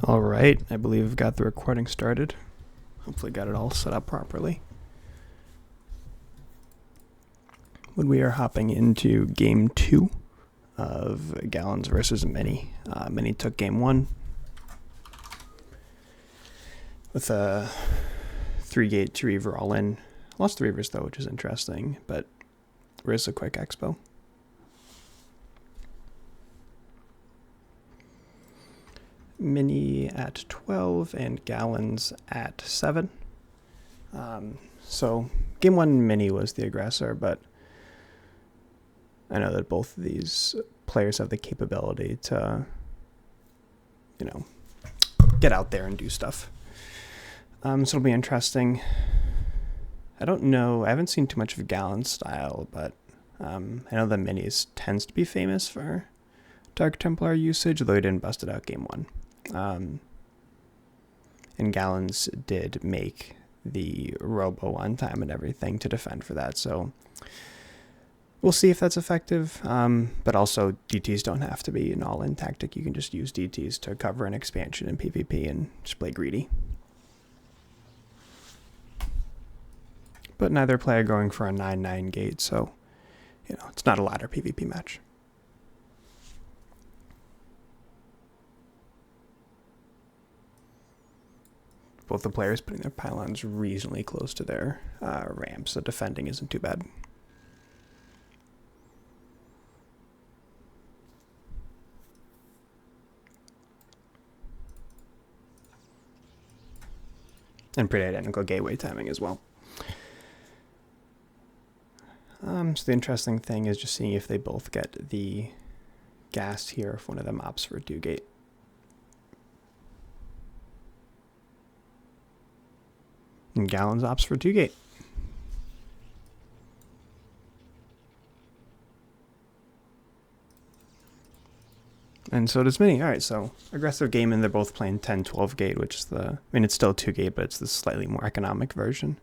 All right, I believe I've got the recording started. Hopefully got it all set up properly. When we are hopping into game 2 of Gallons versus Mini. Mini took game 1 with a 3-gate 2-reaver all in. Lost the reavers though, which is interesting, but where's a quick expo? Mini at 12 and Gallons at 7. So game 1 Mini was the aggressor, but I know that both of these players have the capability to, get out there and do stuff. So it'll be interesting. I don't know. I haven't seen too much of Gallon's style, but I know that Minis tends to be famous for Dark Templar usage, though he didn't bust it out game 1. And Gallons did make the Robo on time and everything to defend for that, so we'll see if that's effective. But also, DTs don't have to be an all-in tactic. You can just use DTs to cover an expansion in PvP and just play greedy. But neither player going for a 9-9 gate, so it's not a ladder PvP match. Both the players putting their pylons reasonably close to their ramps, so defending isn't too bad. And pretty identical gateway timing as well. So the interesting thing is just seeing if they both get the gas here if one of them opts for a 2-gate. And Gallons opts for 2-gate. And so does Mini. Alright, so aggressive game, and they're both playing 10-12 gate, which is it's still 2-gate, but it's the slightly more economic version.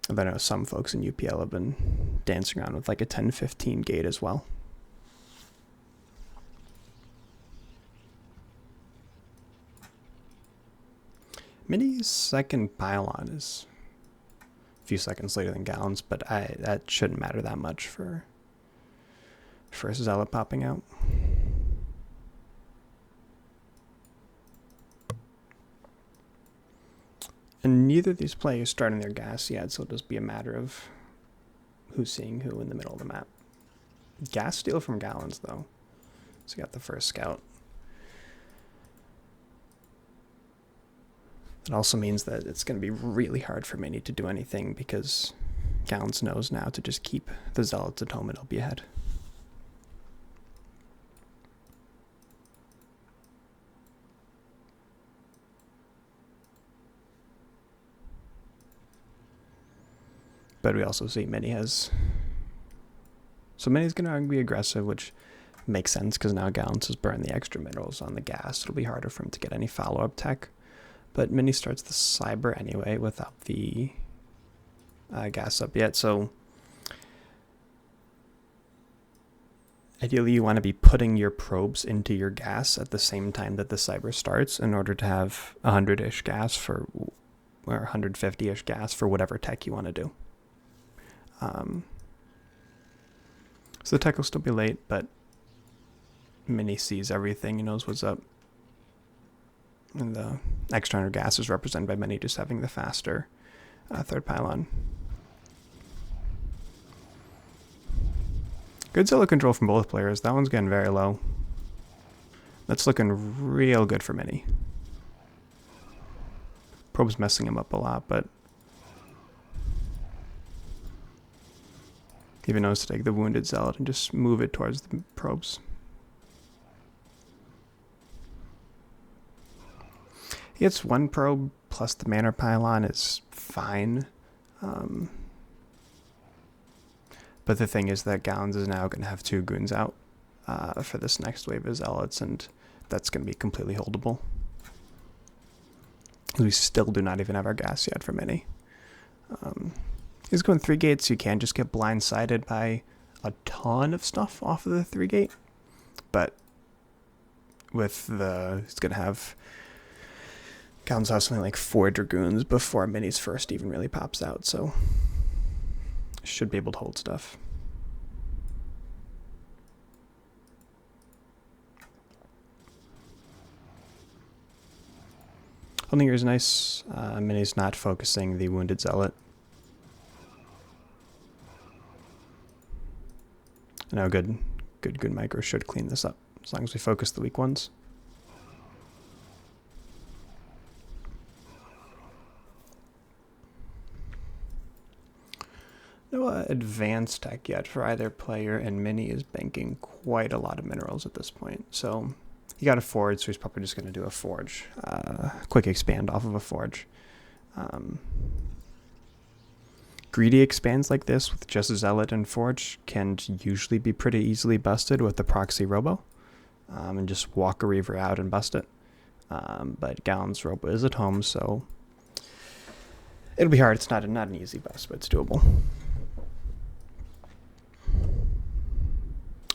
I know some folks in UPL have been dancing around with like a 10-15 gate as well. Mini's second pylon is a few seconds later than Gallons, but that shouldn't matter that much for Zealot popping out. And neither of these players starting their gas yet, so it'll just be a matter of who's seeing who in the middle of the map. Gas steal from Gallons, though. So you got the first scout. It also means that it's going to be really hard for Mini to do anything because Gallons knows now to just keep the Zealots at home and it'll be ahead. But we also see Mini has... So Mini's going to be aggressive, which makes sense because now Gallons has burned the extra minerals on the gas. It'll be harder for him to get any follow-up tech. But Mini starts the Cyber anyway without the gas up yet. So ideally you want to be putting your probes into your gas at the same time that the Cyber starts in order to have 100-ish gas or 150-ish gas for whatever tech you want to do. So the tech will still be late, but Mini sees everything. He knows what's up. And the extra 100 gas is represented by Mini just having the faster third pylon. Good Zealot control from both players. That one's getting very low. That's looking real good for Mini. Probe's messing him up a lot, but he even knows to take the wounded Zealot and just move it towards the probes. He gets one probe plus the Manor Pylon is fine. But the thing is that Gallons is now going to have 2 goons out for this next wave of Zealots, and that's going to be completely holdable. We still do not even have our gas yet for Mini. He's going 3 gates. You can just get blindsided by a ton of stuff off of the 3-gate, but with the... He's going to have... Gallen's have something like 4 Dragoons before Mini's first even really pops out, so... Should be able to hold stuff. Holding here is nice. Mini's not focusing the Wounded Zealot. No, good micro should clean this up, as long as we focus the weak ones. No advanced tech yet for either player, and Mini is banking quite a lot of minerals at this point. So he got a forge, so he's probably just going to do a forge. Quick expand off of a forge. Greedy expands like this with just Zealot and Forge can usually be pretty easily busted with the proxy Robo. And just walk a Reaver out and bust it. But Gallen's Robo is at home, so it'll be hard. It's not an easy bust, but it's doable.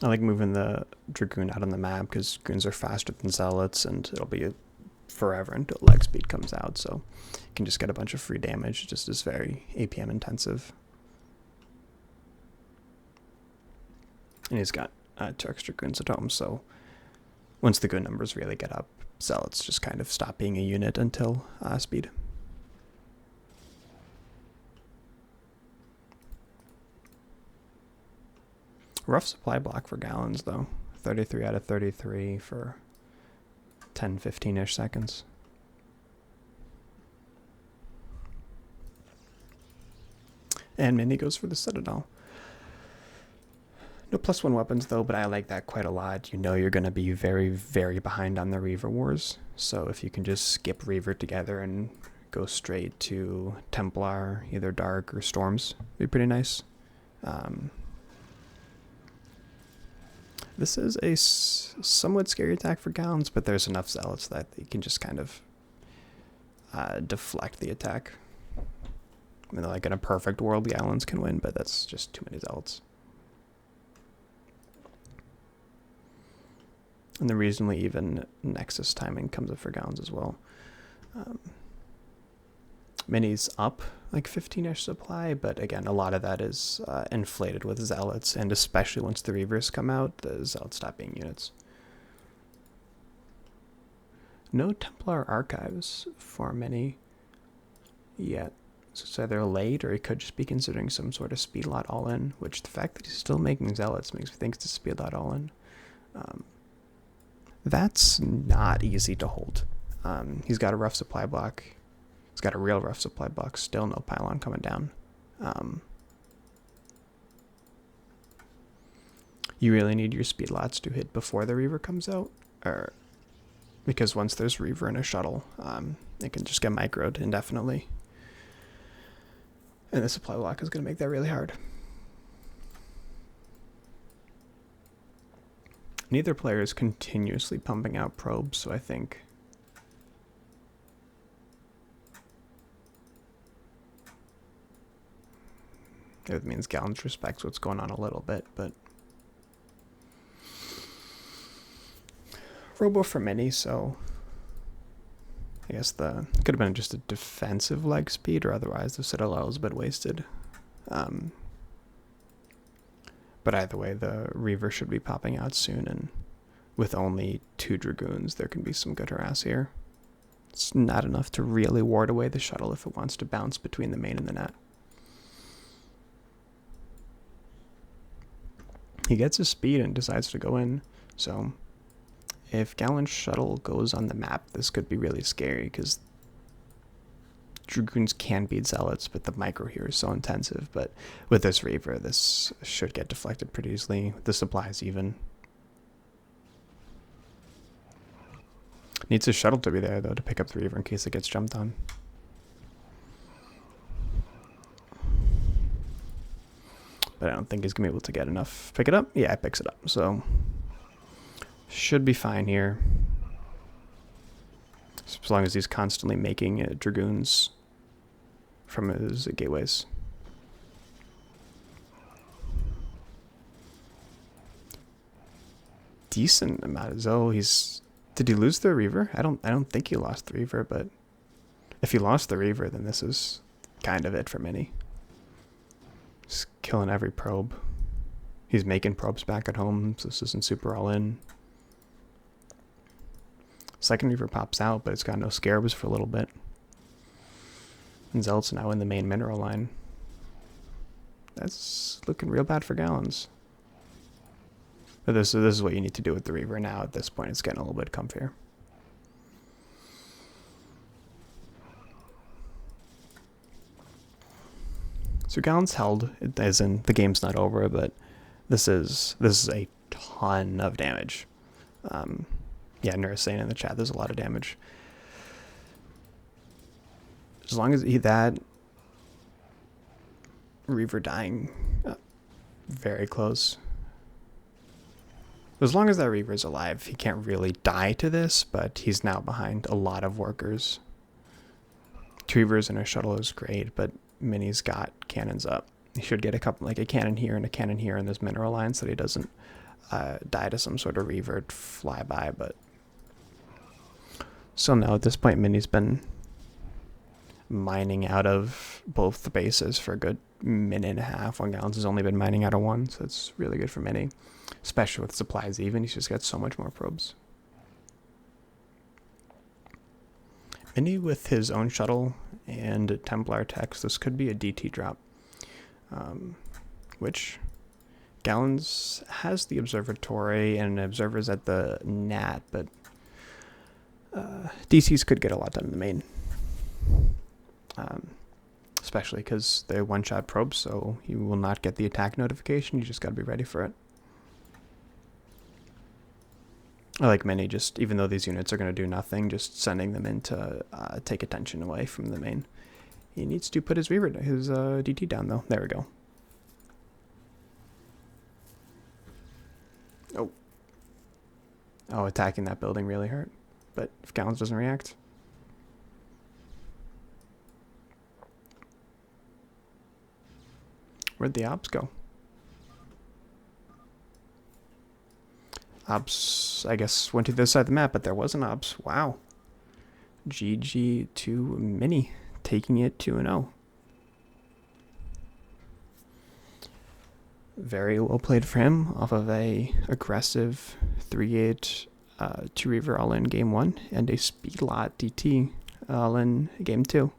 I like moving the Dragoon out on the map because Dragoons are faster than Zealots, and it'll be forever until leg speed comes out, so you can just get a bunch of free damage. It just is very APM intensive. And he's got 2 extra Dragoons at home, so once the good numbers really get up, Zealots just kind of stop being a unit until speed. Rough supply block for Gallons, though. 33 out of 33 for 10, 15-ish seconds. And Mini goes for the Citadel. No +1 weapons, though, but I like that quite a lot. You know you're going to be very, very behind on the Reaver Wars. So if you can just skip Reaver together and go straight to Templar, either Dark or Storms, it'd be pretty nice. This is a somewhat scary attack for Gallons, but there's enough Zealots that they can just kind of deflect the attack. I mean, like in a perfect world, Gallons can win, but that's just too many Zealots. And the reasonably even Nexus timing comes up for Gallons as well. Mini's up like 15-ish supply, but again, a lot of that is inflated with Zealots, and especially once the Reavers come out, the Zealots stop being units. No Templar archives for Mini yet. So it's either late, or he could just be considering some sort of speed lot all-in, which the fact that he's still making Zealots makes me think it's a speed lot all-in. That's not easy to hold. He's got a rough supply block. He's got a real rough supply block. Still no pylon coming down. You really need your speed lots to hit before the Reaver comes out, or because once there's Reaver and a shuttle, it can just get microed indefinitely. And the supply block is going to make that really hard. Neither player is continuously pumping out probes, so I think it means Gallons respects what's going on a little bit, but Robo for Mini, so I guess the could have been just a defensive leg speed, or otherwise the Citadel is a bit wasted. But either way, the Reaver should be popping out soon, and with only 2 Dragoons, there can be some good harass here. It's not enough to really ward away the shuttle if it wants to bounce between the main and the net. He gets his speed and decides to go in, so if Gallen's shuttle goes on the map, this could be really scary, because Dragoons can beat Zealots, but the micro here is so intensive. But with this Reaver, this should get deflected pretty easily. The supply is even. Needs his shuttle to be there, though, to pick up the Reaver in case it gets jumped on. But I don't think he's going to be able to get enough. Pick it up? Yeah, it picks it up. So should be fine here. As long as he's constantly making Dragoons from his gateways. Decent amount of Zoe. He's Did he lose the Reaver? I don't think he lost the Reaver, but if he lost the Reaver, then this is kind of it for Mini. Just killing every probe. He's making probes back at home, so this isn't super all in. Second Reaver pops out, but it's got no scarabs for a little bit. And Zelt's now in the main mineral line. That's looking real bad for Gallons. But this is what you need to do with the Reaver now. At this point, it's getting a little bit comfier. So Gallons held, as in the game's not over, but this is a ton of damage. Yeah, Nura's saying in the chat, there's a lot of damage. As long as that Reaver dying, very close. As long as that Reaver's alive, he can't really die to this, but he's now behind a lot of workers. 2 Reavers and a shuttle is great, but Mini's got cannons up. He should get a couple, like a cannon here and a cannon here in this mineral line so that he doesn't die to some sort of Reaver flyby, but so now at this point Mini's been mining out of both the bases for a good minute and a half. 1 Gallons has only been mining out of 1, so it's really good for Mini, especially with supplies even. He's just got so much more probes. Mini with his own shuttle and Templar techs, this could be a DT drop, which Gallons has the observatory and observers at the NAT, but DCs could get a lot done in the main, especially because they're one-shot probes, so you will not get the attack notification. You just got to be ready for it. I like Mini, just even though these units are going to do nothing, just sending them in to take attention away from the main. He needs to put his Reaver, his DT down though. There we go. Oh, attacking that building really hurt. But if Gallons doesn't react. Where'd the ops go? Ops, I guess, went to this side of the map, but there was an ops. Wow. GG to Mini, taking it 2-0. Very well played for him off of a aggressive 3-8 2 Reaver all in game 1 and a speed lot DT all in game 2.